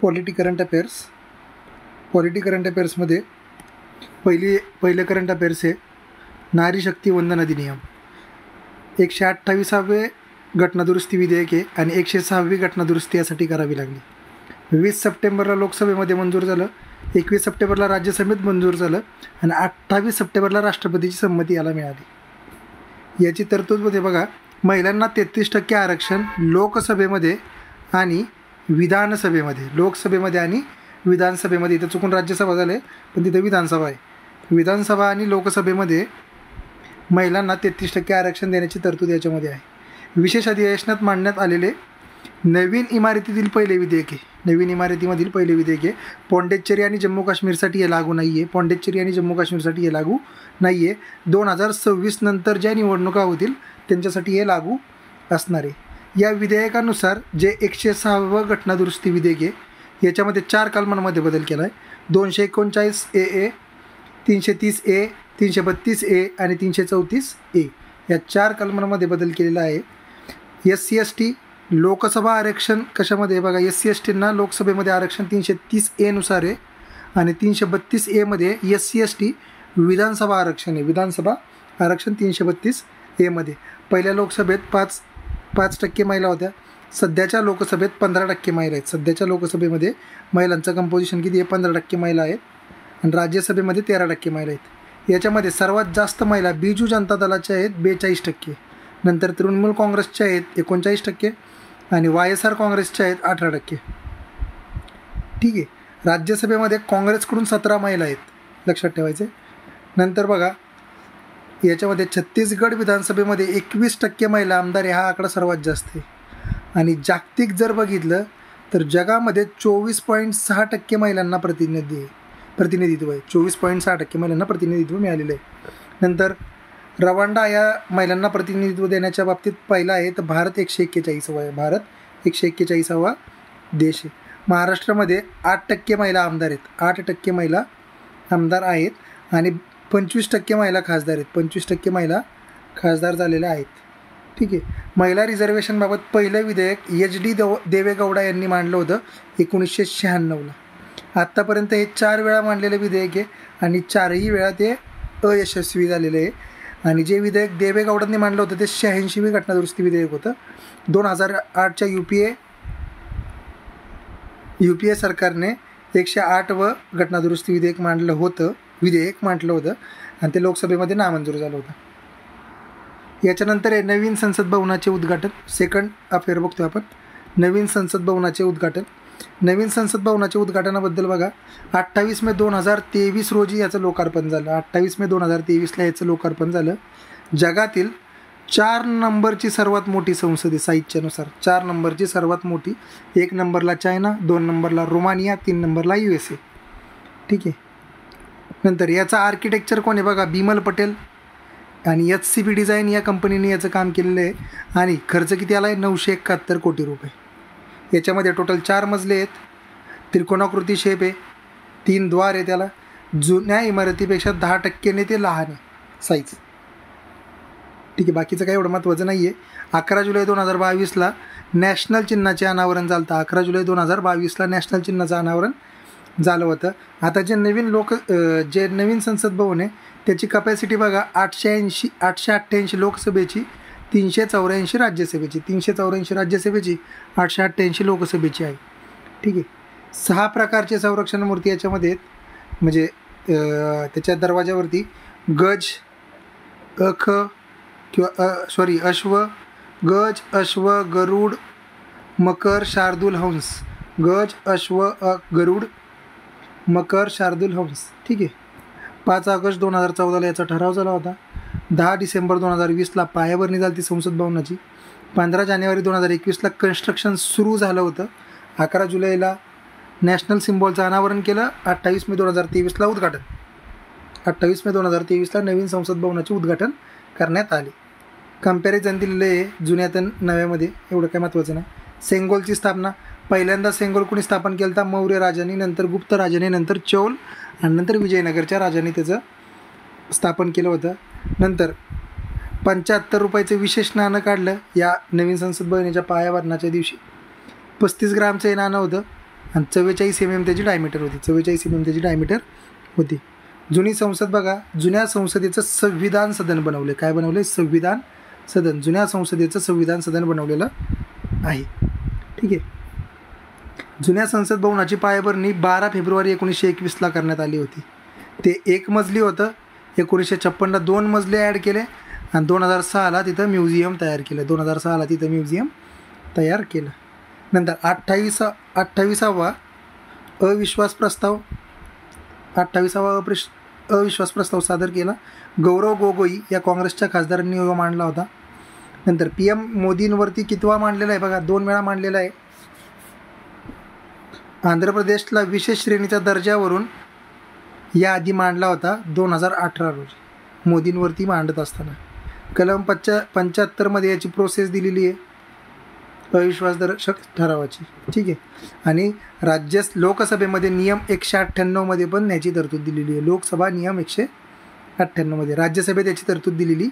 Current अफेअर्समध्ये पहिलं current affairs आहे नारी शक्ती वंदन अधिनियम. 128वे घटनादुरुस्ती विधेयक आहे आणि 106वी घटनादुरुस्ती यासाठी करावी लागली. 20 सप्टेंबरला लोकसभेमध्ये मंजूर झालं, 21 सप्टेंबरला राज्यसभेत मंजूर झालं आणि 28 सप्टेंबरला राष्ट्रपतीची संमती याला मिळाली. याची तरतूद होते बघा, महिलांना 33% आरक्षण लोकसभेमध्ये आणि विधानसभेमध्ये. लोकसभेमध्ये आणि विधानसभेमध्ये, इथं चुकून राज्यसभा झाले पण तिथं विधानसभा आहे. विधानसभा आणि लोकसभेमध्ये महिलांना 33% आरक्षण देण्याची तरतूद याच्यामध्ये आहे. विशेष अधिवेशनात मांडण्यात आलेले नवीन इमारतीतील पहिले विधेयक आहे. नवीन इमारतीमधील पहिले विधेयक आहे. पॉंडिचेरी आणि जम्मू काश्मीरसाठी हे लागू नाही आहे. पॉंडिचेरी आणि जम्मू काश्मीरसाठी हे लागू नाही आहे. 2026 नंतर ज्या निवडणुका होतील त्यांच्यासाठी हे लागू असणार आहे. या विधेयकानुसार जे 106वं घटनादुरुस्ती विधेयक आहे याच्यामध्ये 4 कलमांमध्ये बदल केला आहे. 239 AA, 330 A, 332 A आणि 334 A या 4 कलमांमध्ये बदल केलेला आहे. SC/ST लोकसभा आरक्षण कशामध्ये बघा, SC/STंना लोकसभेमध्ये आरक्षण 330 A नुसार आहे आणि 332 A मध्ये SC/ST विधानसभा आरक्षण आहे. विधानसभा आरक्षण 332 A मध्ये. पहिल्या लोकसभेत 5% महिला होत्या. सध्याच्या लोकसभेत 15% महिला आहेत. सध्याच्या लोकसभेमध्ये महिलांचं कंपोजिशन किती आहे, 15% महिला आहेत आणि राज्यसभेमध्ये 13% महिला आहेत. याच्यामध्ये सर्वात जास्त महिला बिजू जनता दलाच्या आहेत 42%, नंतर तृणमूल काँग्रेसच्या आहेत 39% आणि YSR काँग्रेसच्या आहेत 18%. ठीक आहे. राज्यसभेमध्ये काँग्रेसकडून 17 महिला आहेत, लक्षात ठेवायचे. नंतर बघा याच्यामध्ये छत्तीसगड विधानसभेमध्ये 21% महिला आमदार आहे. हा आकडा सर्वात जास्त आहे. आणि जागतिक जर बघितलं तर जगामध्ये 24.6% महिलांना प्रतिनिधित्व आहे. 24.6% महिलांना प्रतिनिधित्व मिळालेलं आहे. नंतर रवांडा या महिलांना प्रतिनिधित्व देण्याच्या बाबतीत पहिला आहे तर भारत 141वा आहे. भारत 141वा देश आहे. महाराष्ट्रामध्ये 8% महिला आमदार आहेत. 8% महिला आमदार आहेत आणि 25% महिला खासदार आहेत. 25% महिला खासदार झालेल्या आहेत. ठीक आहे. महिला रिझर्वेशनबाबत पहिलं विधेयक HD देवेगौडा यांनी मांडलं होतं 1996ला. आत्तापर्यंत हे 4 वेळा मांडलेलं विधेयक आहे आणि 4ही वेळा ते अयशस्वी झालेलं आहे. आणि जे विधेयक देवेगौडांनी मांडलं होतं ते 86वी घटनादुरुस्ती विधेयक होतं. 2008च्या UPA सरकारने 108व घटनादुरुस्ती विधेयक मांडलं होतं आणि ते लोकसभेमध्ये नामंजूर झालं होतं. याच्यानंतर आहे नवीन संसद भवनाचे उद्घाटन. सेकंड अफेअर बघतो आपण. नवीन संसद भवनाचे उद्घाटन. नवीन संसद भवनाच्या उद्घाटनाबद्दल बघा, 28 मे 2023 रोजी याचं लोकार्पण झालं. 28 मे 2023ला याचं लोकार्पण झालं. जगातील 4 नंबरची सर्वात मोठी संसद आहे साहित्यानुसार. 4 नंबरची सर्वात मोठी. 1 नंबरला चायना, 2 नंबरला रोमानिया, 3 नंबरला USA. ठीक आहे. नंतर याचा आर्किटेक्चर कोण आहे बघा, बिमल पटेल आणि HCB डिझाईन या कंपनीने याचं काम केलेलं आहे. आणि खर्च किती आला आहे, 971 कोटी रुपये. याच्यामध्ये टोटल 4 मजले आहेत. त्रिकोणाकृती शेप आहे. 3 द्वार आहे त्याला. जुन्या इमारतीपेक्षा 10% ते लहान आहे साईज. ठीक आहे. बाकीचं काही एवढं महत्त्वाचं नाही आहे. 11 जुलै 2022ला नॅशनल चिन्हाचे अनावरण झालं होतं. 11 जुलै 2022ला नॅशनल चिन्हाचं अनावरण झालं होतं. आता जे नवीन संसद भवन आहे त्याची कपॅसिटी बघा, 888 लोकसभेची, 384 राज्यसभेची. 384 राज्यसभेची, 888 लोकसभेची आहे. ठीक आहे. 6 प्रकारचे संरक्षण मूर्ती याच्यामध्ये आहेत. म्हणजे त्याच्या दरवाजावरती गज, अश्व, गज, अश्व, गरुड, मकर, शार्दूल, हंस. गज, अश्व, गरुड, मकर, शार्दूल, हंस. ठीक आहे. 5 ऑगस्ट 2014ला याचा ठराव झाला होता. 10 डिसेंबर 2020ला पायाभरणी झाली ती संसद भवनाची. 15 जानेवारी 2021ला कन्स्ट्रक्शन सुरू झालं होतं. 11 जुलैला नॅशनल सिम्बॉलचं अनावरण केलं. 28 मे 2023ला उद्घाटन. 28 मे 2023ला नवीन संसद भवनाचे उद्घाटन करण्यात आले. कम्पॅरिझन दिलेलं आहे जुन्यात नव्यामध्ये, एवढं काय महत्त्वाचं नाही. सेंगोलची स्थापना. पहिल्यांदा सेंगोल कोणी स्थापन केलं होता, मौर्य राजांनी, नंतर गुप्त राजाने, नंतर चौल आणि नंतर विजयनगरच्या राजांनी त्याचं स्थापन केलं होतं. नंतर 75 रुपयाचं विशेष नाणं काढलं या नवीन संसद भवनाच्या पायाभरणाच्या दिवशी. 35 ग्रामचं हे नाणं होतं. आणि 44 mm त्याची डायमीटर होती. 44 mm त्याची डायमीटर होती. जुनी संसद बघा, जुन्या संसदेचं संविधान सदन बनवलं. काय बनवलं? संविधान सदन. जुन्या संसदेचं संविधान सदन बनवलेलं आहे. ठीक आहे. जुन्या संसद भवनाची पायाभरणी 12 फेब्रुवारी 1921ला करण्यात आली होती. ते 1 मजली होतं. 1956ला 2 मजले ॲड केले आणि 2006ला तिथं म्युझियम तयार केलं. 2006ला तिथं म्युझियम तयार केलं. नंतर 28वा अविश्वास प्रस्ताव, 28वा अविश्वास प्रस्ताव सादर केला. गौरव गोगोई या काँग्रेसच्या खासदारांनी मांडला होता. नंतर PM मोदींवरती कितवा मांडलेला आहे बघा, 2 वेळा मांडलेला आहे. आंध्र प्रदेशला विशेष श्रेणीच्या दर्जावरून याआधी मांडला होता 2018 रोजी मोदींवरती मांडत असताना. कलम 75मध्ये याची प्रोसेस दिलेली आहे अविश्वासदर्शक ठरावाची. ठीक आहे. आणि लोकसभेमध्ये नियम 198मध्ये पण याची तरतूद दिलेली आहे. लोकसभा नियम 198मध्ये. राज्यसभेत याची तरतूद दिलेली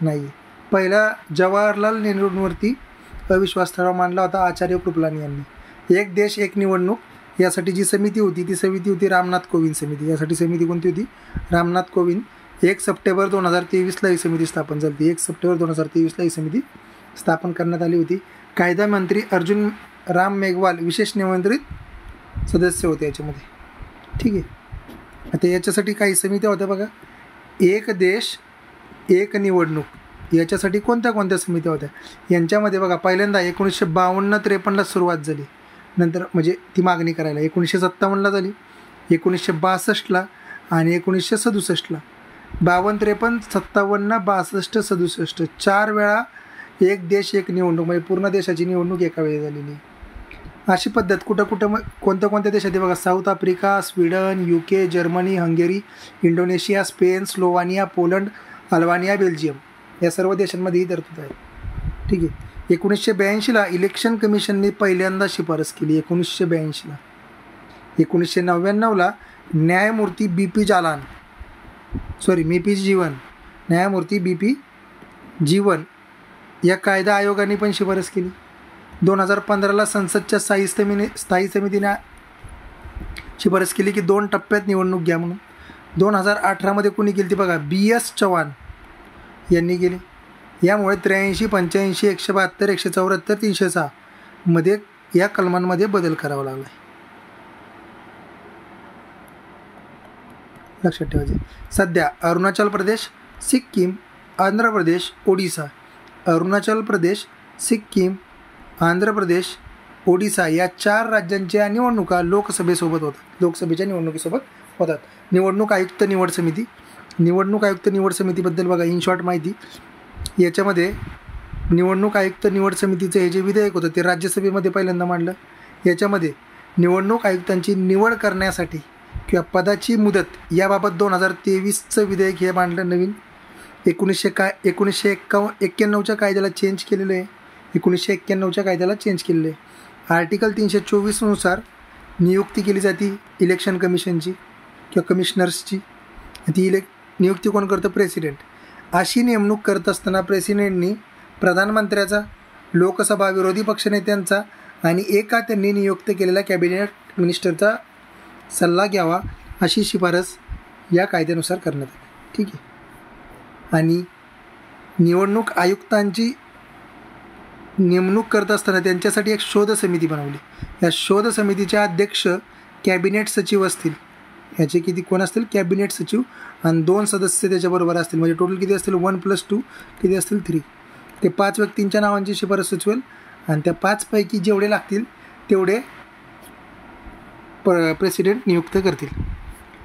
नाही. पहिला जवाहरलाल नेहरूंवरती अविश्वास ठराव मांडला होता आचार्य कृपलानी यांनी. एक देश एक निवडणूक यासाठी जी समिती होती ती समिती होती रामनाथ कोविंद समिती. यासाठी समिती कोणती होती? रामनाथ कोविंद. 1 सप्टेंबर 2023ला ही समिती स्थापन झाली. 1 सप्टेंबर 2023ला ही समिती स्थापन करण्यात आली होती. कायदा मंत्री अर्जुन राम मेघवाल विशेष निमंत्रित सदस्य होते याच्यामध्ये. ठीक आहे. आता याच्यासाठी काही समित्या होत्या बघा. एक देश एक निवडणूक याच्यासाठी कोणत्या कोणत्या समित्या होत्या यांच्यामध्ये बघा. पहिल्यांदा 1952-53ला सुरुवात झाली. नंतर म्हणजे ती मागणी करायला 1957ला झाली, 1962ला आणि 1967ला. 52, 53, 57, 67 4 वेळा एक देश एक निवडणूक म्हणजे पूर्ण देशाची निवडणूक एका वेळी झालेली. अशी पद्धत कुठं कोणत्या कोणत्या देशात बघा. South Africa, Sweden, UK, Germany, Hungary, Indonesia, Spain, Slovenia, Poland, Albania, Belgium या सर्व देशांमध्ये ही तरतूद आहे. ठीक आहे. 1982ला इलेक्शन कमिशनने पहिल्यांदा शिफारस केली. 1982ला. 1999ला न्यायमूर्ती न्यायमूर्ती BP जीवन या कायदा आयोगाने पण शिफारस केली. 2015ला संसदच्या स्थायी समितीने शिफारस केली की 2 टप्प्यात निवडणूक घ्या म्हणून. 2018मध्ये कोणी केली ती बघा, BS चव्हाण यांनी केली. यामुळे 83, 85, 172, 174, 306 मध्ये या कलमांमध्ये बदल करावा लागला. लक्षात ठेवायचे. सध्या अरुणाचल प्रदेश, सिक्कीम, आंध्र प्रदेश, ओडिसा, अरुणाचल प्रदेश, सिक्कीम, आंध्र प्रदेश, ओडिसा या 4 राज्यांच्या निवडणुका लोकसभेच्या निवडणुकीसोबत होतात. निवडणूक आयुक्त निवड समितीबद्दल बघा इन शॉर्ट माहिती. याच्यामध्ये निवडणूक आयुक्त निवड समितीचं हे जे विधेयक होतं ते राज्यसभेमध्ये पहिल्यांदा मांडलं. याच्यामध्ये निवडणूक आयुक्तांची निवड करण्यासाठी किंवा पदाची मुदत याबाबत 2023चं विधेयक हे मांडलं नवीन. 1991च्या कायद्याला चेंज केलेलं आहे. 1991च्या कायद्याला चेंज केलेलं आहे. आर्टिकल 324नुसार नियुक्ती केली जाते इलेक्शन कमिशनची किंवा कमिशनर्सची. ती नियुक्ती कोण करतं? प्रेसिडेंट. अशी नेमणूक करत असताना प्रेसिडेंटनी प्रधानमंत्र्याचा, लोकसभा विरोधी पक्षनेत्यांचा आणि एका त्यांनी नियुक्त केलेल्या कॅबिनेट मिनिस्टरचा सल्ला घ्यावा अशी शिफारस या कायद्यानुसार करण्यात आली. ठीक आहे. आणि निवडणूक आयुक्तांची नेमणूक करत असताना त्यांच्यासाठी एक शोध समिती बनवली. या शोध समितीचे अध्यक्ष कॅबिनेट सचिव असतील. याचे किती कोण असतील? कॅबिनेट सचिव आणि 2 सदस्य त्याच्याबरोबर असतील. म्हणजे टोटल किती असतील? 1+2 किती असतील? 3. ते 5 व्यक्तींच्या नावांची शिफारस सुचवेल आणि त्या 5 पैकी जेवढे लागतील तेवढे प्रेसिडेंट नियुक्त करतील.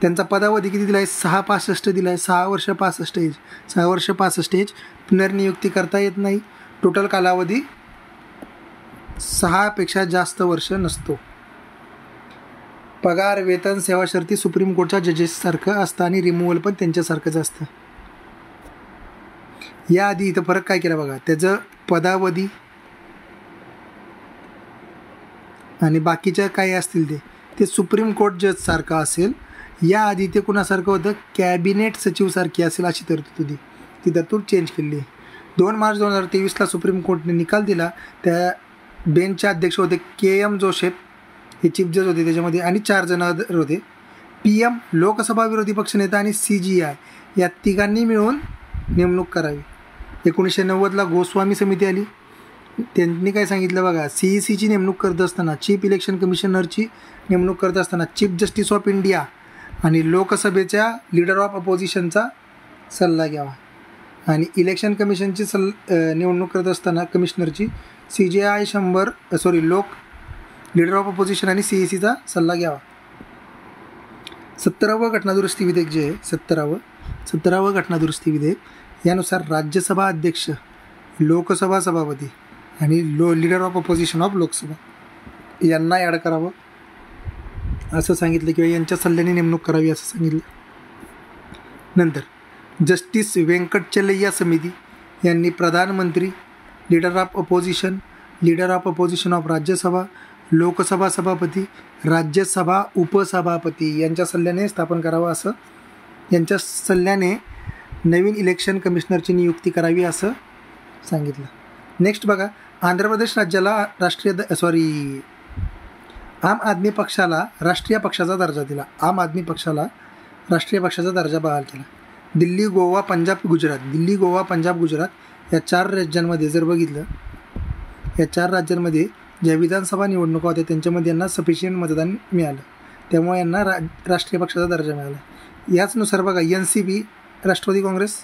त्यांचा पदावधी किती दिला आहे? 6 दिला आहे. 6 वर्ष 65 एज. 6 वर्ष 65 एज. पुनर्नियुक्ती करता येत नाही. टोटल कालावधी 6 पेक्षा जास्त वर्ष नसतो. पगार, वेतन, सेवा शर्ती सुप्रीम कोर्टच्या जजेससारखं असतं आणि रिमूव्हल पण त्यांच्यासारखंच असतं. याआधी इथं फरक काय केला बघा. त्याचं पदावधी आणि बाकीच्या काय असतील ते सुप्रीम कोर्ट जजसारखं असेल. याआधी ते कुणासारखं होतं? कॅबिनेट सचिवसारखी असेल अशी तरतूद होती. ती तरतूद चेंज केली आहे. 2 मार्च 2023ला सुप्रीम कोर्टने निकाल दिला. त्या बेंचचे अध्यक्ष होते KM जोसेफ हे चीफ जज होते त्याच्यामध्ये, आणि 4 जण होते. PM लोकसभा विरोधी पक्षनेता आणि CGI या तिघांनी मिळून नेमणूक करावी. 1990ला गोस्वामी समिती आली. त्यांनी काय सांगितलं बघा, CECची नेमणूक करत असताना, चीफ इलेक्शन कमिशनरची नेमणूक करत असताना चीफ जस्टिस ऑफ इंडिया आणि लोकसभेच्या लीडर ऑफ अपोजिशनचा सल्ला घ्यावा. आणि इलेक्शन कमिशनची निवडणूक करत असताना कमिशनरची CGI लीडर ऑफ अपोजिशन आणि CECचा सल्ला घ्यावा. 17वं घटनादुरुस्ती विधेयक जे आहे, 17वं घटनादुरुस्ती विधेयक यानुसार राज्यसभा अध्यक्ष, लोकसभा सभापती आणि leader of opposition of Lok Sabha यांना ॲड करावं असं सांगितलं, किंवा यांच्या सल्ल्याने नेमणूक करावी असं सांगितलं. नंतर जस्टिस व्यंकटचलय्या समिती यांनी प्रधानमंत्री, leader of opposition of Rajya Sabha, Lok Sabha सभापती, राज्यसभा उपसभापती यांच्या सल्ल्याने स्थापन करावं असं, यांच्या सल्ल्याने नवीन इलेक्शन कमिशनरची नियुक्ती करावी असं सांगितलं. नेक्स्ट बघा, आंध्र प्रदेश राज्याला आम आदमी पक्षाला राष्ट्रीय पक्षाचा दर्जा दिला. आम आदमी पक्षाला राष्ट्रीय पक्षाचा दर्जा बहाल केला. दिल्ली, गोवा, पंजाब, गुजरात या 4 राज्यांमध्ये जर बघितलं, या 4 राज्यांमध्ये ज्या विधानसभा निवडणुका होत्या त्यांच्यामध्ये यांना सफिशियंट मतदान मिळालं, त्यामुळे यांना राष्ट्रीय पक्षाचा दर्जा मिळाला. याचनुसार बघा, NCP राष्ट्रवादी काँग्रेस,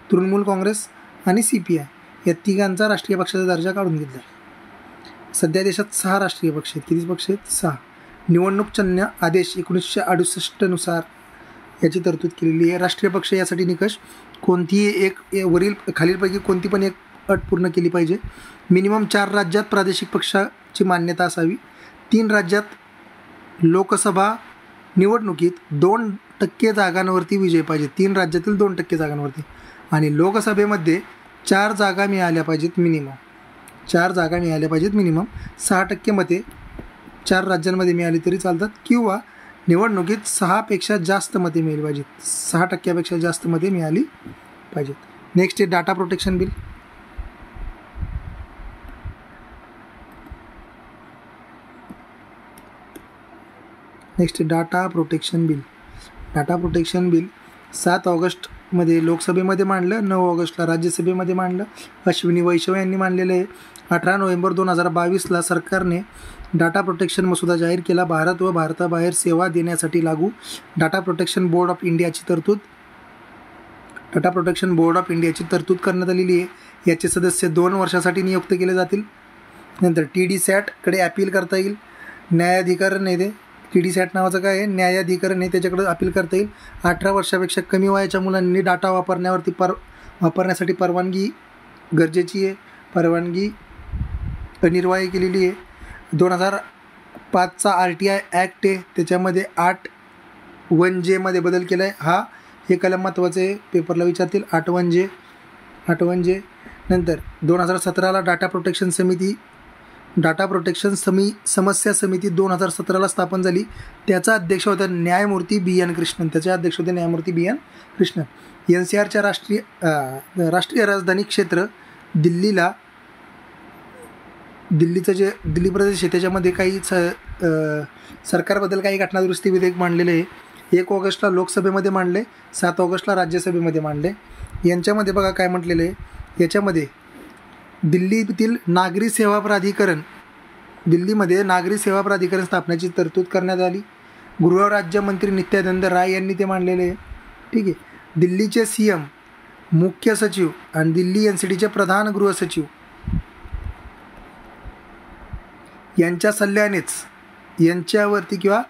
तृणमूल काँग्रेस आणि CPI या तिघांचा राष्ट्रीय पक्षाचा दर्जा काढून घेतला. सध्या देशात 6 राष्ट्रीय पक्ष आहेत. किती पक्ष आहेत? 6. निवडणूकजन्य आदेश 1968 नुसार याची तरतूद केलेली आहे. राष्ट्रीय पक्ष यासाठी निकष कोणतीही एक खालीलपैकी कोणती पण एक अट पूर्ण केली पाहिजे. मिनिमम 4 राज्यात प्रादेशिक पक्षाची मान्यता असावी. 3 राज्यात लोकसभा निवडणुकीत 2% जागांवरती विजय पाहिजे. 3 राज्यातील 2% जागांवरती. आणि लोकसभेमध्ये 4 जागा मिळाल्या पाहिजेत मिनिमम. 4 जागा मिळाल्या पाहिजेत मिनिमम. 6% मते 4 राज्यांमध्ये मिळाली तरी चालतात, किंवा निवडणुकीत 6पेक्षा जास्त मते मिळाली पाहिजेत. 6%पेक्षा जास्त मते मिळाली पाहिजेत. नेक्स्ट आहे data protection bill. Data protection bill 7 ऑगस्टमध्ये लोकसभेमध्ये मांडलं, 9 ऑगस्टला राज्यसभेमध्ये मांडलं. अश्विनी वैष्णव यांनी मांडलेलं आहे. 18 नोव्हेंबर 2022ला सरकारने डाटा प्रोटेक्शन मसुदा जाहीर केला. भारत व भारताबाहेर सेवा देण्यासाठी लागू डाटा प्रोटेक्शन बोर्ड ऑफ इंडियाची तरतूद करण्यात आलेली आहे. याचे सदस्य 2 वर्षासाठी नियुक्त केले जातील. नंतर TDSATकडे अपील करता येईल. न्यायाधिकरण आहे ते, TDSAT नावाचं काय आहे, न्यायाधिकरण आहे, त्याच्याकडे अपील करता येईल. 18 वर्षापेक्षा कमी वयाच्या मुलांनी डाटा वापरण्यासाठी परवानगी गरजेची आहे. परवानगी अनिवार्य केलेली आहे. 2005चा RTI ॲक्ट आहे, त्याच्यामध्ये 8(1)J मध्ये बदल केला आहे. हे कलम महत्त्वाचे पेपरला विचारतील. 8(1)J. नंतर 2017ला डाटा प्रोटेक्शन समस्या समिती 2017ला स्थापन झाली. त्याचा अध्यक्ष होता न्यायमूर्ती BN कृष्णन. NCRच्या राष्ट्रीय राजधानी क्षेत्र दिल्ली प्रदेश आहे, त्याच्यामध्ये काही सरकारबद्दल काही घटनादुरुस्ती विधेयक मांडलेले आहे. 1 ऑगस्टला लोकसभेमध्ये मांडले, 7 ऑगस्टला राज्यसभेमध्ये मांडले. यांच्यामध्ये बघा काय म्हटलेलं आहे. याच्यामध्ये दिल्लीतील दिल्लीमध्ये नागरी सेवा प्राधिकरण स्थापनेची तरतूद करण्यात आली. गृहराज्यमंत्री नित्यानंद राय यांनी ते मांडलेले आहे. ठीक आहे. दिल्लीचे CM, मुख्य सचिव आणि दिल्ली NCTचे प्रधान गृहसचिव यांच्या सल्ल्यानेच यांच्यावरती, किंवा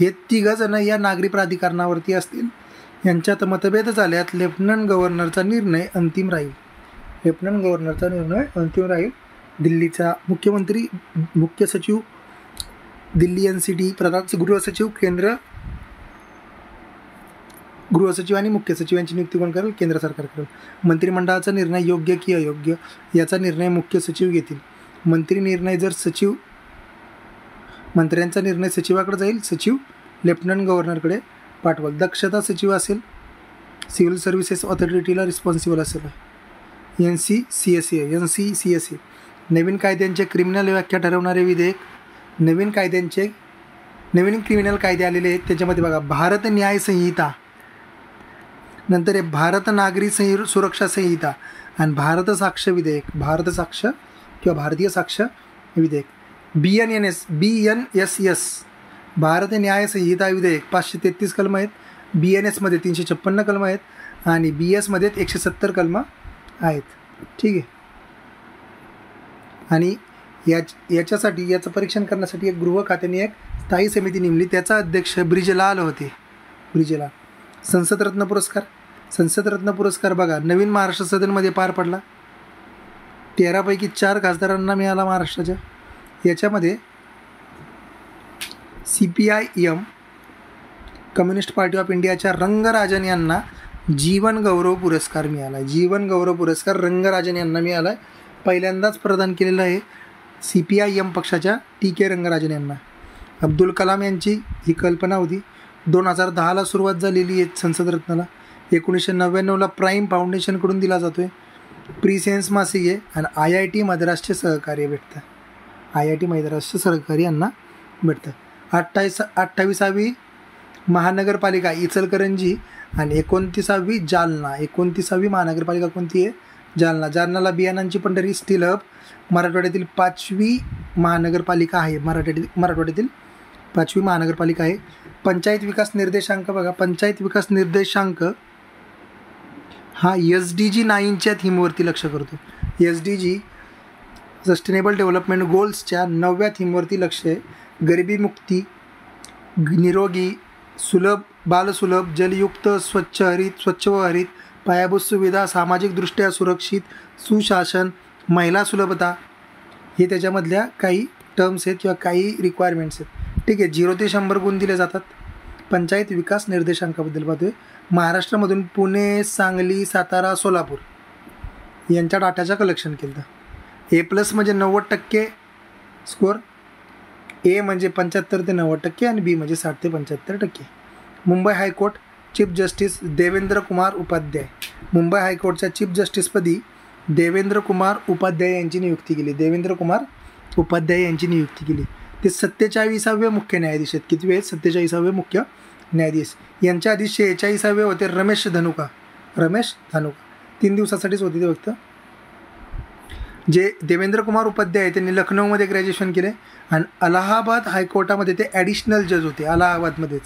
हे 3 जण या नागरी प्राधिकरणावरती असतील. यांच्यात मतभेद झाल्यात लेफ्टनंट गव्हर्नरचा निर्णय अंतिम राहील. दिल्लीचा मुख्यमंत्री, मुख्य सचिव, दिल्ली NCT, प्रधान गृहसचिव, केंद्र गृहसचिव आणि मुख्य सचिव यांची नियुक्ती कोण करेल? केंद्र सरकार करेल. मंत्रिमंडळाचा निर्णय योग्य की अयोग्य याचा निर्णय मुख्य सचिव घेतील. मंत्र्यांचा निर्णय सचिवाकडे जाईल. सचिव लेफ्टनंट गव्हर्नरकडे पाठवाल. दक्षता सचिव असेल, सिव्हिल सर्व्हिसेस ऑथॉरिटीला रिस्पॉन्सिबल असेल. NCCSA. नवीन कायद्यांचे क्रिमिनल व्याख्या ठरवणारे विधेयक. नवीन कायद्यांचे नवीन क्रिमिनल कायदे आलेले आहेत. त्याच्यामध्ये बघा भारत न्याय संहिता, नंतर आहे भारत नागरी सुरक्षा संहिता आणि भारत साक्ष विधेयक, भारत साक्ष किंवा भारतीय साक्ष विधेयक. BNSS भारत न्याय संहिता विधेयक 533 कलम आहेत. BNS मध्ये 356 कलम आहेत आणि BS मध्ये 170 कलम आहेत. ठीक आहे. आणि याच्यासाठी याचं परीक्षण करण्यासाठी एक गृह खात्याने एक स्थायी समिती नेमली. त्याचा अध्यक्ष ब्रिजलाल होते. ब्रिजलाल. संसदरत्न पुरस्कार, संसदरत्न पुरस्कार बघा नवीन महाराष्ट्र सदनमध्ये पार पडला. 13 पैकी 4 खासदारांना मिळाला महाराष्ट्राच्या. याच्यामध्ये CPIM कम्युनिस्ट पार्टी ऑफ इंडियाच्या रंगराजन यांना जीवन गौरव पुरस्कार मिळाला आहे. जीवन गौरव पुरस्कार रंगराजन यांना मिळाला आहे. पहिल्यांदाच प्रदान केलेला आहे CPIM पक्षाच्या TK रंगराजन यांना. अब्दुल कलाम यांची ही कल्पना होती. 2010ला सुरुवात झालेली आहे संसदरत्नाला. 1999ला प्राईम फाउंडेशनकडून दिला जातो आहे. प्रीसेन्स मासिक आहे आणि IIT मद्रासचे सहकार्य भेटतं. IIT मद्रासचे सहकार्य यांना भेटतं. 28वी महानगरपालिका इचलकरंजी आणि 29वी जालना. 29वी महानगरपालिका कोणती आहे? जालना. जालनाला बियाणांची पंढरी, स्टील हब, मराठवाड्यातील 5वी महानगरपालिका आहे. मराठवाड्यातील 5वी महानगरपालिका आहे. पंचायत विकास निर्देशांक बघा, पंचायत विकास निर्देशांक हा SDG 9च्या थीमवरती लक्ष करतो. SDG सस्टेनेबल डेव्हलपमेंट गोल्सच्या 9व्या थीमवरती लक्ष आहे. गरिबी मुक्ती, निरोगी, सुलभ, बालसुलभ, जलयुक्त, स्वच्छ हरित, स्वच्छ व हरित, पायाभूत सुविधा, सामाजिकदृष्ट्या सुरक्षित, सुशासन, महिला सुलभता, हे त्याच्यामधल्या काही टर्म्स आहेत किंवा काही रिक्वायरमेंट्स आहेत. ठीक आहे. 0 ते 100 गुण दिले जातात. पंचायत विकास निर्देशांकाबद्दल पाहतोय. महाराष्ट्रामधून पुणे, सांगली, सातारा, सोलापूर यांच्या डाटाचं कलेक्शन केलं. A+ म्हणजे 90% स्कोअर, A म्हणजे 75 ते 90% आणि B म्हणजे 60 ते 75%. Mumbai high court chief justice Devendra Kumar Upadhyay. Mumbai हायकोर्टच्या चीफ जस्टिसपदी देवेंद्र कुमार उपाध्याय यांची नियुक्ती केली. देवेंद्र कुमार उपाध्याय यांची नियुक्ती केली. ते 47वे मुख्य न्यायाधीश आहेत. किती आहेत? 47वे मुख्य न्यायाधीश. यांच्या आधी 46वे होते रमेश धनुका. 3 दिवसासाठीच होते ते फक्त. जे देवेंद्र कुमार उपाध्याय आहे त्यांनी लखनौमध्ये ग्रॅज्युएशन केले आणि अलाहाबाद हायकोर्टामध्ये ते ॲडिशनल जज होते अलाहाबादमध्येच.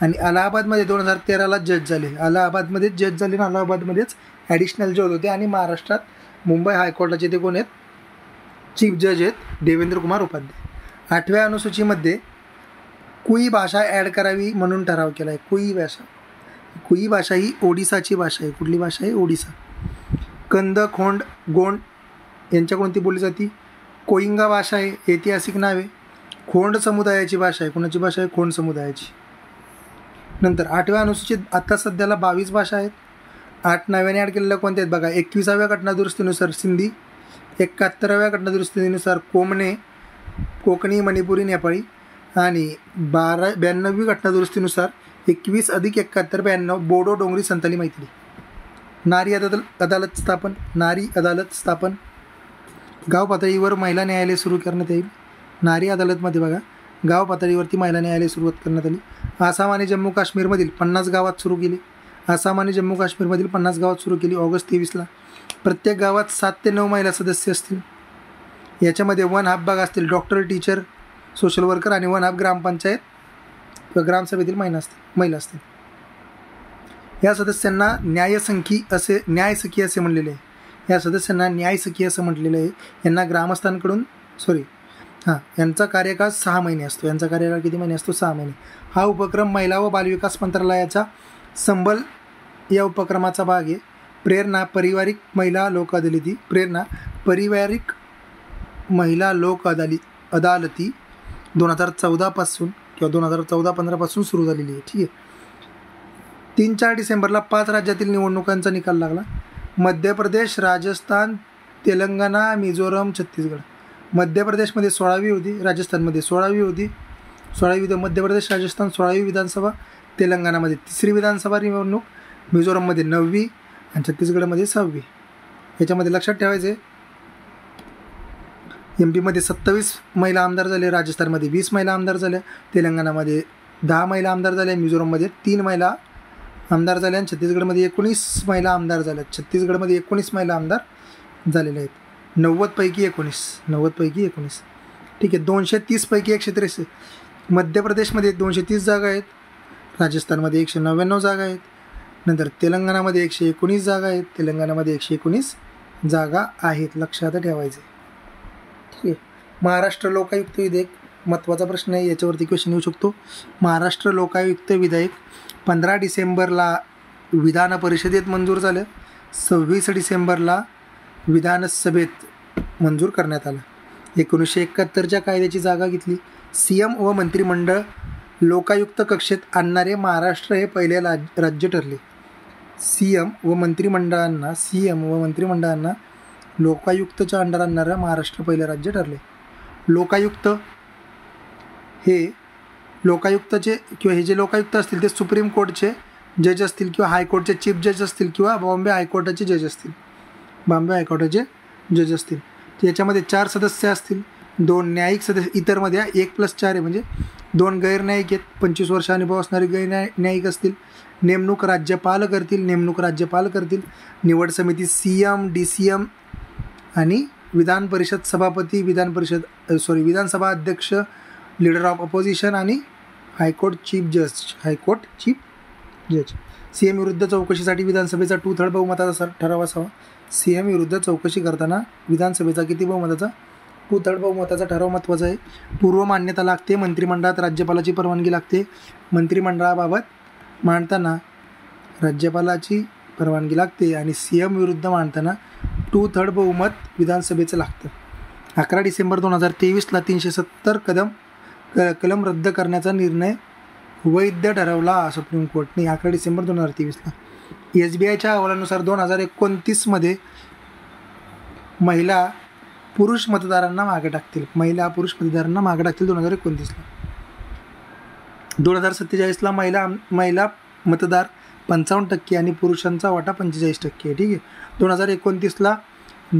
आणि अलाहाबादमध्ये 2013ला जज झाले. अलाहाबादमध्येच जज झाले आणि अलाहाबादमध्येच ॲडिशनल जज होते. आणि महाराष्ट्रात मुंबई हायकोर्टाचे ते कोण आहेत? चीफ जज आहेत देवेंद्र कुमार उपाध्याय. 8व्या अनुसूचीमध्ये कुई भाषा ॲड करावी म्हणून ठराव केला आहे. कुई भाषा. कुई भाषा ही ओडिसाची भाषा आहे. कुठली भाषा आहे? ओडिसा. कंद, खोंड, गोंड यांच्या कोणती बोलली जाते? कोइंगा भाषा आहे. ऐतिहासिक नाव आहे. खोंड समुदायाची भाषा आहे. कोणाची भाषा आहे? खोंड समुदायाची. नंतर 8व्या अनुसूचित आता सध्याला 22 भाषा आहेत. 8 नव्याने ॲड केलेल्या कोणत्या आहेत बघा? 21व्या घटनादुरुस्तीनुसार सिंधी, 71व्या घटनादुरुस्तीनुसार कोमने, कोकणी, मणिपुरी, नेपाळी आणि 92वी घटनादुरुस्तीनुसार 21 + 71 92 बोडो, डोंगरी, संताली, मैथिली. नारी अदालत स्थापन. नारी अदालत स्थापन. गाव पातळीवर महिला न्यायालय सुरू करण्यात येईल. नारी अदालतमध्ये बघा गाव पातळीवरती महिला न्यायालय सुरुवात करण्यात आली. आसाम आणि जम्मू काश्मीरमधील 50 गावात सुरू केली. आसाम आणि जम्मू काश्मीरमधील 50 गावात सुरू केली ऑगस्ट 23ला. प्रत्येक गावात 7 ते 9 महिला सदस्य असतील. याच्यामध्ये 1/2 भाग असतील डॉक्टर, टीचर, सोशल वर्कर आणि 1/2 ग्रामपंचायत किंवा ग्रामसभेतील महिला असतील. या सदस्यांना न्यायसखी असे म्हणलेले आहे. या सदस्यांना न्यायसखी असं म्हटलेलं आहे. यांना ग्रामस्थांकडून यांचा कार्यकाळ 6 महिने असतो. यांचा कार्यकाळ किती महिने असतो? 6 महिने. हा उपक्रम महिला व बालविकास मंत्रालयाचा संबल या उपक्रमाचा भाग आहे. प्रेरणा पारिवारिक महिला लोक अदालती. प्रेरणा पारिवारिक महिला लोक अदालती 2014 पासून किंवा 2014-15 पासून सुरू झालेली आहे. ठीक आहे. 3-4 डिसेंबरला 5 राज्यातील निवडणुकांचा निकाल लागला. मध्य प्रदेश, राजस्थान, तेलंगणा, मिझोरम, छत्तीसगड. मध्य प्रदेशमध्ये 16वी होती, राजस्थानमध्ये 16वी होती. 16वी होती मध्य प्रदेश, राजस्थान 16वी विधानसभा, तेलंगणामध्ये 3री विधानसभा निवडणूक, मिझोरममध्ये 9वी आणि छत्तीसगडमध्ये 6वी. याच्यामध्ये लक्षात ठेवायचे MP मध्ये 27 महिला आमदार झाले, राजस्थानमध्ये 20 महिला आमदार झाल्या, तेलंगणामध्ये 10 महिला आमदार झाल्या, मिझोरममध्ये 3 महिला आमदार झाल्या आणि छत्तीसगडमध्ये 19 महिला आमदार झाल्या. छत्तीसगडमध्ये 19 महिला आमदार झालेल्या आहेत. 90पैकी 19. ठीक आहे. 230पैकी 163. मध्य प्रदेशमध्ये 230 जागा आहेत, राजस्थानमध्ये 199 जागा आहेत, नंतर तेलंगणामध्ये 119 जागा आहेत, तेलंगणामध्ये 119 जागा आहेत. लक्षात ठेवायचे. ठीक आहे. महाराष्ट्र लोकायुक्त विधेयक महत्त्वाचा प्रश्न आहे, याच्यावरती क्वेश्चन येऊ शकतो. महाराष्ट्र लोकायुक्त विधेयक 15 डिसेंबरला विधान परिषदेत मंजूर झालं, 26 डिसेंबरला विधानसभेत मंजूर करण्यात आलं. 1971च्या कायद्याची जागा घेतली. CM व मंत्रिमंडळ लोकायुक्त कक्षेत आणणारे महाराष्ट्र हे पहिले राज्य ठरले. CM व मंत्रिमंडळांना लोकायुक्तच्या अंडर आणणारं महाराष्ट्र पहिले राज्य ठरले. लोकायुक्तचे किंवा हे जे लोकायुक्त असतील ते सुप्रीम कोर्टचे जज असतील किंवा हायकोर्टचे चीफ जज असतील किंवा बॉम्बे हायकोर्टाचे जज असतील. याच्यामध्ये 4 सदस्य असतील, 2 न्यायिक सदस्य, इतरमध्ये 1+4 आहे, म्हणजे 2 गैरन्यायिक आहेत, 25 वर्ष अनुभव असणारे न्यायिक असतील. नेमणूक राज्यपाल करतील. निवड समिती CM, DCM आणि विधान परिषद सभापती, विधानसभा अध्यक्ष, लीडर ऑफ अपोजिशन आणि हायकोर्ट चीफ जज. CM विरुद्ध चौकशीसाठी विधानसभेचा 2/3 बहुमताचा ठराव असावा. CM विरुद्ध चौकशी करताना विधानसभेचा किती बहुमताचा? 2/3 बहुमताचा ठराव महत्त्वाचा आहे. पूर्व मान्यता लागते. मंत्रिमंडळात राज्यपालाची परवानगी लागते. मंत्रिमंडळाबाबत मांडताना राज्यपालाची परवानगी लागते आणि CM विरुद्ध मांडताना 2/3 बहुमत विधानसभेचं लागतं. 11 डिसेंबर 2023ला 370 कलम रद्द करण्याचा निर्णय वैध ठरवला सुप्रीम कोर्टने. 11 डिसेंबर 2023ला. SBIच्या अहवालानुसार 2029मध्ये महिला पुरुष मतदारांना मागे टाकतील. 2029ला. 2047ला महिला मतदार 55% आणि पुरुषांचा वाटा 45% आहे. ठीक आहे. 2029ला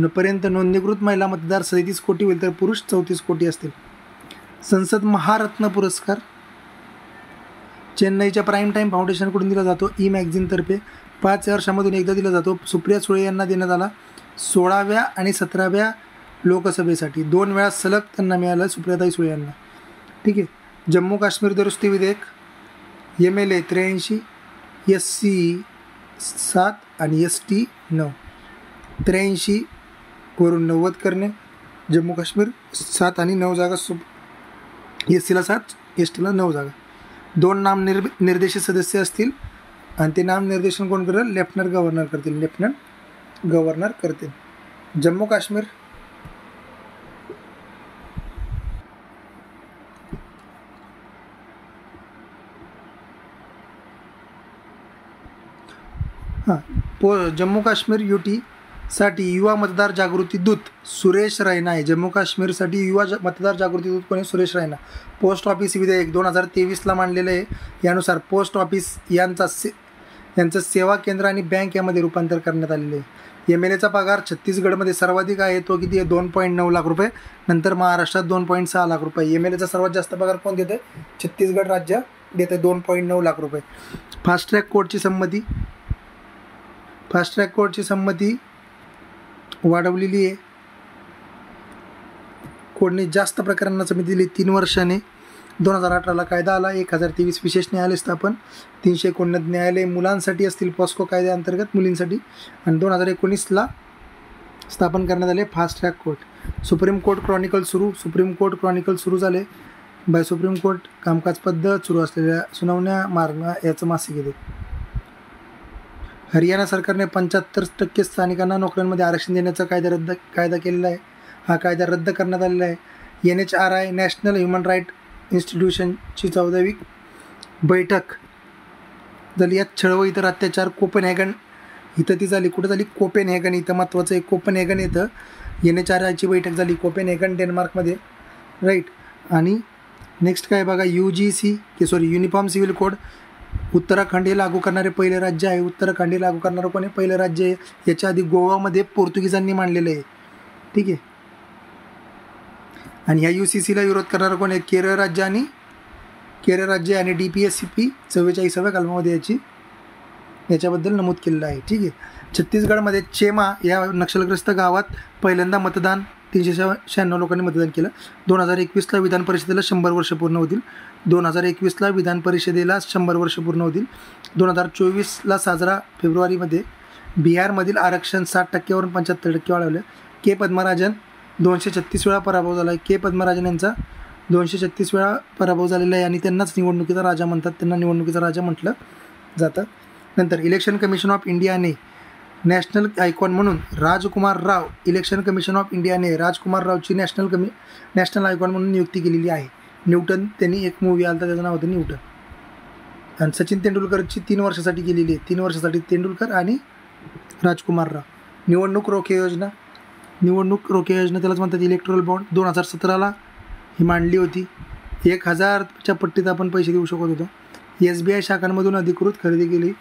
पर्यंत नोंदणीकृत महिला मतदार 37 कोटी होईल, तर पुरुष 34 कोटी असतील. संसद महारत्न पुरस्कार चेन्नईच्या प्राईम टाईम फाउंडेशनकडून दिला जातो. मॅगझिनतर्फे 5 वर्षांमधून एकदा दिला जातो. सुप्रिया सुळे यांना देण्यात आला 16व्या आणि 17व्या लोकसभेसाठी. 2 वेळा सलग त्यांना मिळालं, सुप्रियाताई सुळे यांना. ठीक आहे. जम्मू काश्मीर दुरुस्ती विधेयक MLA 83, SC 7 आणि ST 9. 83 वरून 90 करणे. जम्मू काश्मीर 7 आणि 9 जागा, SCला 7, STला 9 जागा. 2 नामनिर्देशित सदस्य असतील आणि ते नामनिर्देशन कोण करेल? लेफ्टनंट गव्हर्नर करतील. जम्मू काश्मीर जम्मू काश्मीर UT साठी युवा मतदार जागृती दूत सुरेश रैना आहे. जम्मू काश्मीरसाठी युवा मतदार जागृती दूत कोणी? सुरेश रैना. पोस्ट ऑफिस विधेयक 2023ला मांडलेलं आहे. यानुसार पोस्ट ऑफिस यांचं सेवा केंद्र आणि बँक यामध्ये रूपांतर करण्यात आलेलं आहे. MLAचा पगार छत्तीसगडमध्ये सर्वाधिक आहे, तो किती आहे? 2.9 लाख रुपये. नंतर महाराष्ट्रात 2.6 लाख रुपये. MLAचा सर्वात जास्त पगार कोण देते? छत्तीसगड राज्य देते 2.9 लाख रुपये. फास्ट ट्रॅक कोर्टची संमती वाढवलेली आहे. कोर्टने जास्त प्रकरणांना संमती दिली 3 वर्षाने. 2018ला कायदा आला. 1023 विशेष न्यायालय स्थापन. 389 न्यायालय मुलांसाठी असतील पॉस्को कायद्याअंतर्गत मुलींसाठी. आणि 2019ला स्थापन करण्यात आले fast track court. Supreme court Chronicle सुरू झाले. सुप्रीम कोर्ट कामकाज पद्धत सुरू असलेल्या सुनावण्या मागण्या याचं मासिक आहे. हरियाणा सरकारने 75% स्थानिकांना नोकऱ्यांमध्ये आरक्षण देण्याचा कायदा केलेला आहे. हा कायदा रद्द करण्यात आलेला आहे. NHRI नॅशनल ह्युमन राईट इन्स्टिट्यूशनची 14वी बैठक झाली. यात छळ व इतर अत्याचार कोपेनहेगन इथं ती झाली. कुठं झाली? कोपेनहेगन इथं. महत्त्वाचं आहे कोपेनहेगन इथं NHRIची बैठक झाली कोपेनहेगन डेन्मार्कमध्ये. राईट. आणि नेक्स्ट काय बघा, युनिफॉर्म सिव्हिल कोड. उत्तराखंड हे लागू करणारे पहिले राज्य आहे. उत्तराखंड हे लागू करणारं कोणी? पहिलं राज्य आहे. याच्या आधी गोवामध्ये पोर्तुगीजांनी मांडलेलं आहे. ठीक आहे. आणि ह्या UCCला विरोध करणारं कोण आहे? केरळ राज्य आणि DPSCP 44व्या कलमामध्ये याच्याबद्दल नमूद केलेलं आहे. ठीक आहे. छत्तीसगडमध्ये चेमा या नक्षलग्रस्त गावात पहिल्यांदा मतदान 396 लोकांनी मतदान केलं. 2021ला विधान परिषदेला 100 वर्ष पूर्ण होतील. 2021ला विधान परिषदेला 100 वर्ष पूर्ण होतील. 2024ला साजरा फेब्रुवारीमध्ये बिहारमधील आरक्षण 60%वरून 75% वाढवलं. के पद्मराजन 236 वेळा पराभव झाला आहे. के पद्मराजन यांचा 236 वेळा पराभव झालेला आहे आणि त्यांनाच निवडणुकीचा राजा म्हणतात. त्यांना निवडणुकीचा राजा म्हटलं जातं. नंतर इलेक्शन कमिशन ऑफ इंडियाने नॅशनल आयकॉन म्हणून राजकुमार राव, इलेक्शन कमिशन ऑफ इंडियाने राजकुमार रावची नॅशनल आयकॉन म्हणून नियुक्ती केलेली आहे. न्यूटन, त्यांनी एक मूवी आला त्याचं नाव होतं न्यूटन. आणि सचिन तेंडुलकरची 3 वर्षासाठी केलेली आहे. 3 वर्षासाठी तेंडुलकर आणि राजकुमार राव. निवडणूक रोखे योजना त्यालाच म्हणतात इलेक्ट्रोल बॉन्ड. 2017ला ही मांडली होती. 1000च्या पट्टीत आपण पैसे देऊ शकत होतो. SBI शाखांमधून अधिकृत खरेदी केली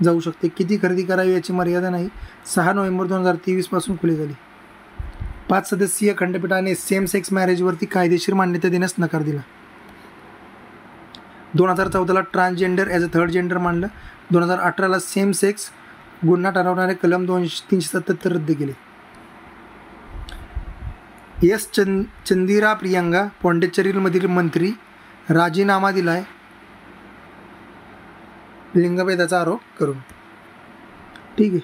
जाऊ शकते. किती खरेदी करावी याची मर्यादा नाही. 6 नोव्हेंबर 2023 पासून खुली झाली. 5 सदस्यीय खंडपीठाने सेम सेक्स मॅरेजवरती कायदेशीर मान्यता देण्यास नकार दिला. 2014ला transgender as a third gender मानलं. 2018ला सेम सेक्स गुन्हा ठरवणारे कलम 377 रद्द केले. चंदिरा प्रियंका पॉंडिचेरीमधील मंत्री राजीनामा दिला आहे लिंगभेदाचा आरोप करून. ठीक आहे.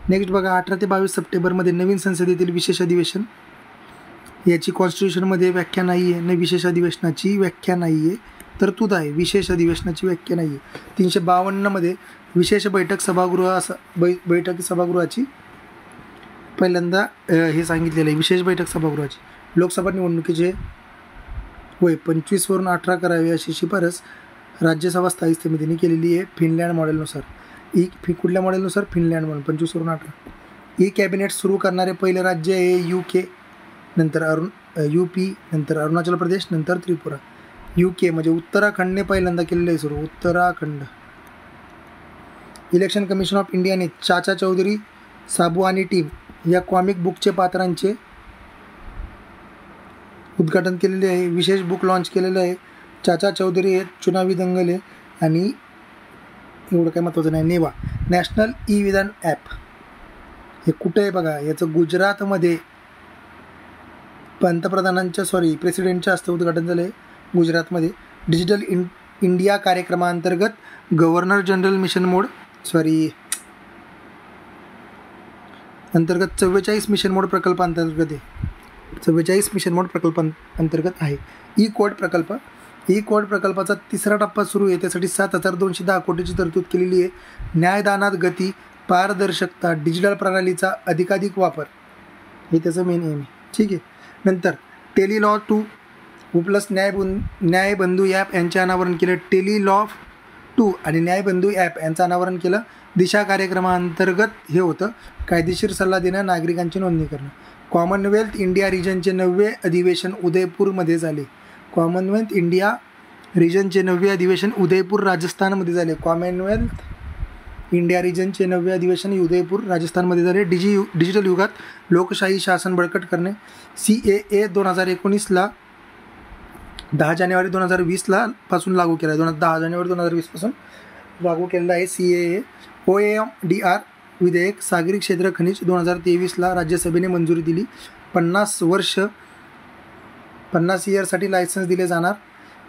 नेक्स्ट बघा, 18 ते 22 सप्टेंबरमध्ये नवीन संसदेतील विशेष अधिवेशन. याची कॉन्स्टिट्यूशनमध्ये व्याख्या नाही आहे. न विशेष अधिवेशनाची व्याख्या नाही आहे, तरतूद आहे. विशेष अधिवेशनाची व्याख्या नाही आहे. 352मध्ये विशेष बैठक सभागृहाची पहिल्यांदा हे सांगितलेलं आहे. विशेष बैठक सभागृहाची लोकसभा निवडणुकीचे वय 25वरून 18 करावे अशी शिफारस राज्यसभा स्थायी समितीने केलेली आहे फिनलँड मॉडेलनुसार. कुठल्या मॉडेलनुसार? फिनलँड मॉडेल 25वरून 18. कॅबिनेट सुरू करणारे पहिले राज्य आहे UK, नंतर UP, नंतर अरुणाचल प्रदेश, नंतर त्रिपुरा. UK म्हणजे उत्तराखंडने पहिल्यांदा केलेलं आहे सुरू. उत्तराखंड. इलेक्शन कमिशन ऑफ इंडियाने चाचा चौधरी, साबू आणि टीम या कॉमिक बुकचे पात्रांचे उद्घाटन केलेले आहे. विशेष बुक लॉन्च केलेलं आहे. चाचा चौधरी हे चुनावी दंगल आहे आणि एवढं काय महत्त्वाचं नाही. नेवा नॅशनल विधान ॲप हे कुठं आहे बघा. याचं गुजरातमध्ये प्रेसिडेंटच्या हस्ते उद्घाटन झालं आहे गुजरातमध्ये. डिजिटल इंडिया कार्यक्रमाअंतर्गत गव्हर्नर जनरल मिशन मोड 44 मिशन मोड प्रकल्पांतर्गत आहे. 44 मिशन मोड प्रकल्पांतर्गत आहे. ई कोड प्रकल्पाचा 3रा टप्पा सुरू आहे. त्यासाठी 7,210 कोटीची तरतूद केलेली आहे. न्यायदानात गती, पारदर्शकता, डिजिटल प्रणालीचा अधिकाधिक वापर हे त्याचं मेन एम आहे. ठीक आहे. नंतर टेलिलॉ 2 प्लस न्यायबंधू ॲप यांचे अनावरण केलं. टेलिलॉ 2 आणि न्यायबंधू ॲप यांचं अनावरण केलं. दिशा कार्यक्रमाअंतर्गत हे होतं कायदेशीर सल्ला देणं, नागरिकांची नोंदणी करणं. कॉमनवेल्थ इंडिया रिजनचे 9वे अधिवेशन उदयपूरमध्ये झाले. कॉमनवेल्थ इंडिया रिजनचे 9वे अधिवेशन उदयपूर राजस्थानमध्ये झाले. कॉमनवेल्थ इंडिया रिजनचे 9वे अधिवेशन उदयपूर राजस्थानमध्ये झाले. डिजिटल युगात लोकशाही शासन बळकट करणे. CAA 2019ला 10 जानेवारी 2020 पासून लागू केला आहे. 10 जानेवारी 2020 पासून लागू केलेला आहे CAA. OMDR विधेयक सागरी क्षेत्र खनिज 2023ला राज्यसभेने मंजुरी दिली. 50 इयरसाठी लायसन्स दिले जाणार.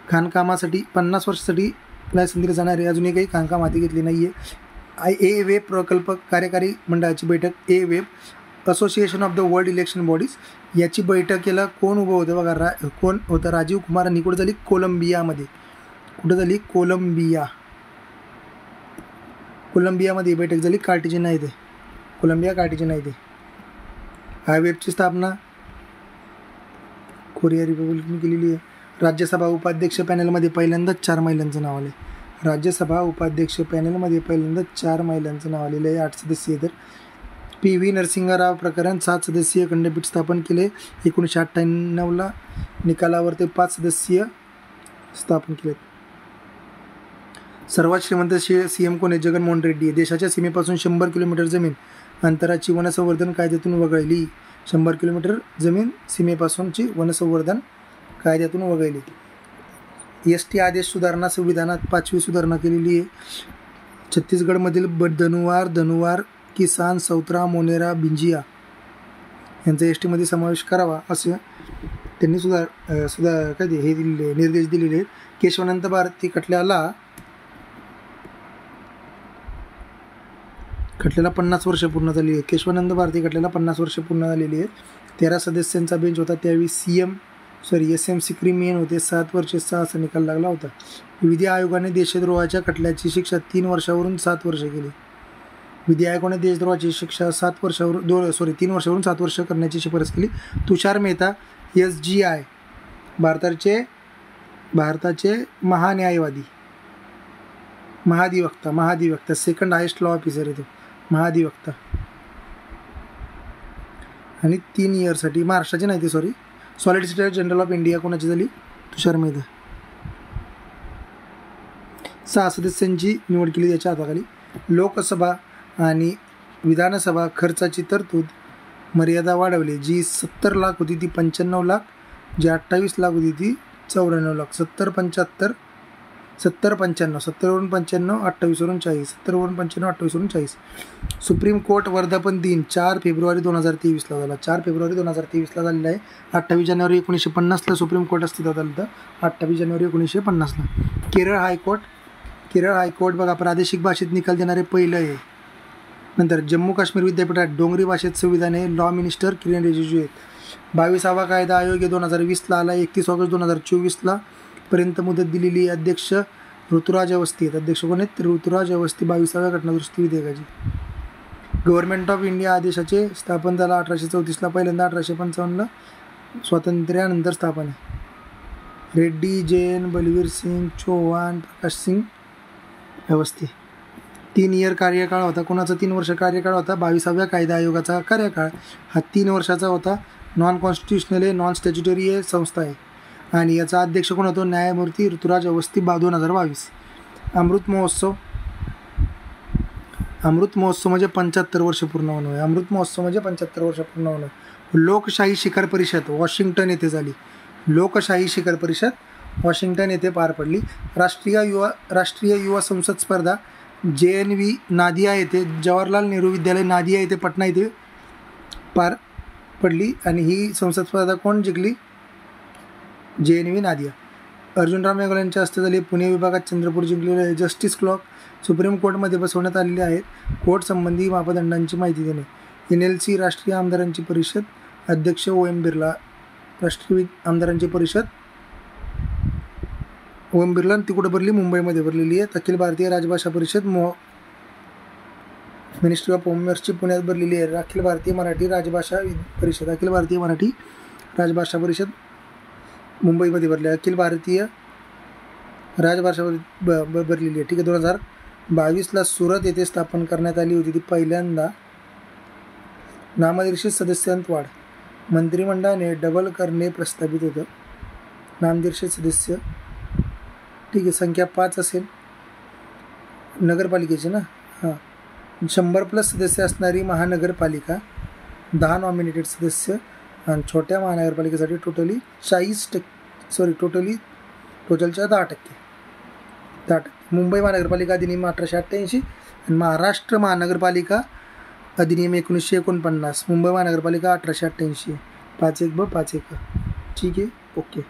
खाणकामासाठी 50 वर्षासाठी लायसन्स दिले जाणार आहे. अजूनही काही खाणकाम हाती घेतली नाही आहे. A-वेब प्रकल्प कार्यकारी मंडळाची बैठक. A-वेब association of the world election bodies याची बैठकीला कोण उभं होतं बघा. कोण होतं? राजीव कुमार. आणि कुठं झाली? कोलंबियामध्ये. कुठं झाली? कोलंबियामध्ये ही बैठक झाली. कार्टिजिना इथे. कार्टिजिना इथे. वेबची स्थापना कोरिया रिपब्लिकने केलेली आहे. राज्यसभा उपाध्यक्ष पॅनलमध्ये पहिल्यांदाच 4 महिलांचं नाव आलं आहे. राज्यसभा उपाध्यक्ष पॅनलमध्ये पहिल्यांदाच 4 महिलांचं नाव आलेलं आहे. 8 सदस्यीय. तर PV नरसिंहराव प्रकरण 7 सदस्यीय खंडपीठ स्थापन केले. 1998ला निकालावर ते 5 सदस्यीय स्थापन केले. सर्वात श्रीमंत CM कोण आहे? जगनमोहन रेड्डी. देशाच्या सीमेपासून 100 किलोमीटर जमीन अंतराची वनसंवर्धन कायद्यातून वगळली. 100 किलोमीटर जमीन सीमेपासूनची वनसंवर्धन कायद्यातून वगळली. ST आदेश सुधारणा संविधानात 5वी सुधारणा केलेली आहे. छत्तीसगडमधील धनुवार, किसान, सौत्रा, मोनेरा, बिंजिया यांचा STमध्ये समावेश करावा असं त्यांनी हे दिलेले निर्देश दिलेले आहेत. केशवानंद भारती खटल्याला 50 वर्ष पूर्ण झाली आहेत. केशवानंद भारती खटल्याला 50 वर्ष पूर्ण झालेली आहेत. 13 सदस्यांचा बेंच होता. त्यावेळी SM सिक्रीमेन होते. 7 वर्षे 6 असा निकाल लागला होता. विधी आयोगाने देशद्रोहाच्या खटल्याची शिक्षा 3 वर्षावरून 7 वर्ष केली. विधी आयोगाने देशद्रोहाची शिक्षा 3 वर्षावरून 7 वर्ष करण्याची शिफारस केली. तुषार मेहता SGI भारताचे महाधिवक्ता सेकंड हायेस्ट लॉ ऑफिसर आहे तो महाधिवक्ता. आणि 3 इयरसाठी महाराष्ट्राचे नाही ते सॉलिसिटर जनरल ऑफ इंडिया कोणाची झाली? तुषार मेहता. 6 सदस्यांची निवड केली त्याच्या हाताखाली. लोकसभा आणि विधानसभा खर्चाची तरतूद मर्यादा वाढवली. जी 70 लाख होती ती 95 लाख, जी 28 लाख होती ती 94 लाख. 70 वरून 95, 28 वरून 40. सुप्रीम कोर्ट वर्धापन दिन 4 फेब्रुवारी 2023ला झाला. 4 फेब्रुवारी 2023ला झालेला आहे. 28 जानेवारी 1950ला सुप्रीम कोर्ट अस्तित्वात आलं होतं. 28 जानेवारी 1950ला. केरळ हायकोर्ट बघा प्रादेशिक भाषेत निकाल देणारे पहिलं आहे. नंतर जम्मू काश्मीर विद्यापीठात डोंगरी भाषेत संविधान आहे. लॉ मिनिस्टर किरण रिजिजू आहेत. 22वा कायदा आयोग 2020ला आला. 31 ऑगस्ट 2024ला पर्यंत मुदत दिलेली. अध्यक्ष ऋतुराज अवस्थी आहेत. अध्यक्ष कोण आहेत? ऋतुराज अवस्थी. 22व्या घटनादुरुस्ती विधेयकाची. गव्हर्नमेंट ऑफ इंडिया आदेशाचे स्थापन झाला 1834ला. पहिल्यांदा 1855ला स्वातंत्र्यानंतर स्थापन आहे. रेड्डी, जैन, बलवीर सिंग, चौहान, प्रकाश सिंग अवस्थी. 3 इयर कार्यकाळ होता. कोणाचा 3 वर्ष कार्यकाळ होता? 22व्या कायदा आयोगाचा कार्यकाळ हा 3 वर्षाचा होता. नॉन कॉन्स्टिट्युशनल आहे, नॉन स्टॅच्युटरी आहे संस्था आहे. आणि याचा अध्यक्ष कोण होतो? न्यायमूर्ती ऋतुराज अवस्थी. 2022. अमृत महोत्सव म्हणजे 75 वर्ष पूर्ण होणं. लोकशाही शिखर परिषद वॉशिंग्टन येथे झाली. वॉशिंग्टन येथे पार पडली. राष्ट्रीय युवा संसद स्पर्धा JNV नादिया येथे जवाहरलाल नेहरू विद्यालय नादिया येथे पटना येथे पार पडली. आणि ही संसद स्पर्धा कोण जिंकली? JNV Nadia. अर्जुनराव मेघवाल यांच्या हस्ते झाली. पुणे विभागात चंद्रपूर जिंकलेले आहे. जस्टिस क्लॉक सुप्रीम कोर्टमध्ये बसवण्यात आलेले आहेत. कोर्ट संबंधी मापदंडांची माहिती देणे. NLC राष्ट्रीय आमदारांची परिषद अध्यक्ष OM बिर्ला. राष्ट्रीय आमदारांची परिषद OM बिर्ला. ती कुठं भरली? मुंबईमध्ये भरलेली आहे. अखिल भारतीय राजभाषा परिषद मिनिस्ट्री ऑफ कॉमर्सची पुण्यात भरलेली आहे. अखिल भारतीय मराठी राजभाषा परिषद मुंबईमध्ये भरली आहे. अखिल भारतीय राजभाषा भरलेली आहे. ठीक आहे. 2022ला सुरत येथे स्थापन करण्यात आली होती. ती पहिल्यांदा. नामनिर्देशित सदस्यांत वाढ. मंत्रिमंडळाने डबल करणे प्रस्तावित होतं. नामनिर्देशित सदस्य ठीक आहे. संख्या 5 असेल नगरपालिकेची ना. 100+ सदस्य असणारी महानगरपालिका. 10 नॉमिनेटेड सदस्य. आणि छोट्या महानगरपालिकेसाठी टोटलच्या 10%. मुंबई महानगरपालिका अधिनियम 1888 आणि महाराष्ट्र महानगरपालिका अधिनियम 1949. मुंबई महानगरपालिका 1888. 5-1 ठीक आहे. ओके.